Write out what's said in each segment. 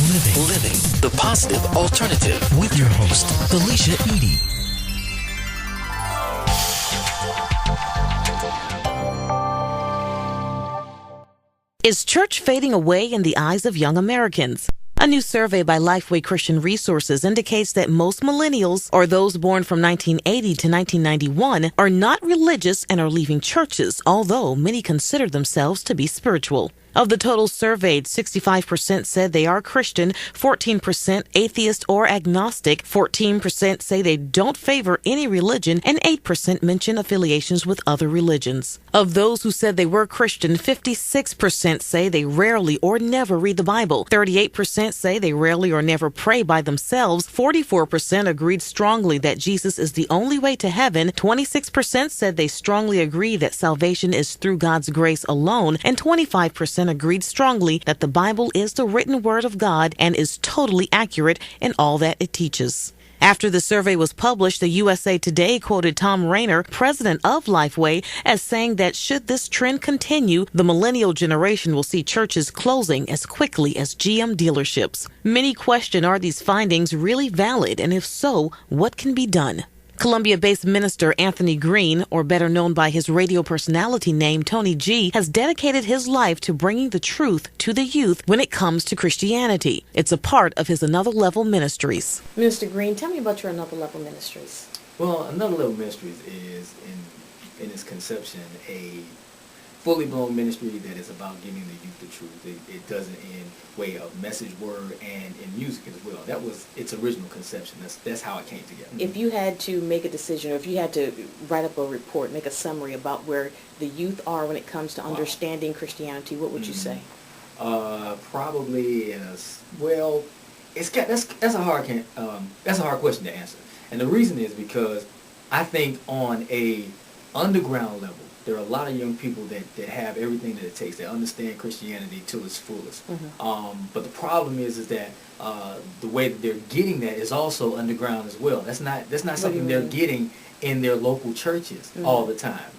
Living the positive alternative with your host, Felicia Edie. Is church fading away in the eyes of young Americans? A new survey by Lifeway Christian Resources indicates that most millennials, or those born from 1980 to 1991, are not religious and are leaving churches, although many consider themselves to be spiritual. Of the total surveyed, 65% said they are Christian, 14% atheist or agnostic, 14% say they don't favor any religion, and 8% mention affiliations with other religions. Of those who said they were Christian, 56% say they rarely or never read the Bible, 38% say they rarely or never pray by themselves, 44% agreed strongly that Jesus is the only way to heaven, 26% said they strongly agree that salvation is through God's grace alone, and 25% agreed strongly that the Bible is the written word of God and is totally accurate in all that it teaches. After the survey was published, the USA Today quoted Tom Rainer, president of Lifeway, as saying that should this trend continue, the millennial generation will see churches closing as quickly as GM dealerships. Many question, are these findings really valid, and if so, what can be done? Columbia-based minister Anthony Green, or better known by his radio personality name Tony G, has dedicated his life to bringing the truth to the youth when it comes to Christianity. It's a part of his Another Level Ministries. Minister Green, tell me about your Another Level Ministries. Well, Another Level Ministries is, in its conception, a fully blown ministry that is about giving the youth the truth. It does it in way of message, word, and in music as well. That was its original conception. That's how it came together. If you had to make a decision, or if you had to write up a report, make a summary about where the youth are when it comes to understanding Christianity, what would you say? Probably that's a hard question to answer, and the reason is because I think on a underground level, there are a lot of young people that have everything that it takes. They understand Christianity to its fullest. Mm-hmm. But the problem is that the way that they're getting that is also underground as well. That's not something they're getting in their local churches all the time.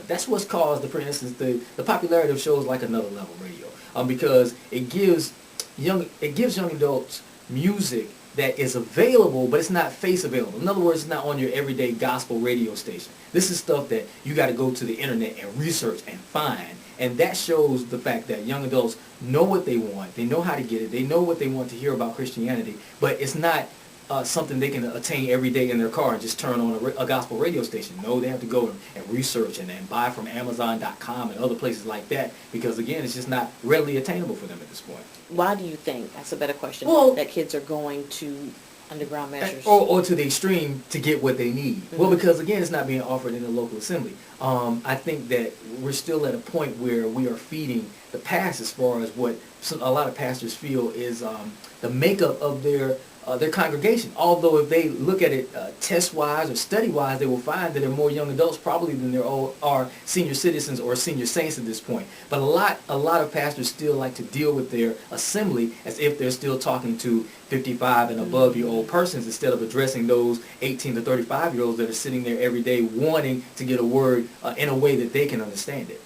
That's what's caused, for instance, the popularity of shows like Another Level Radio, because it gives young adults music that is available, but it's not face available. In other words, it's not on your everyday gospel radio station. This is stuff that you got to go to the internet and research and find. And that shows the fact that young adults know what they want. They know how to get it. They know what they want to hear about Christianity. But it's not something they can attain every day in their car and just turn on a gospel radio station. No, they have to go and research and buy from Amazon.com and other places like that, because, again, it's just not readily attainable for them at this point. Why do you think, that's a better question, that kids are going to underground measures? Or to the extreme to get what they need. Mm-hmm. Well, because, again, it's not being offered in the local assembly. I think that we're still at a point where we are feeding the past as far as what a lot of pastors feel is the makeup of their congregation. Although if they look at it test-wise or study-wise, they will find that there are more young adults probably than there are senior citizens or senior saints at this point. But a lot of pastors still like to deal with their assembly as if they're still talking to 55 and above-year-old persons instead of addressing those 18 to 35-year-olds that are sitting there every day wanting to get a word in a way that they can understand it.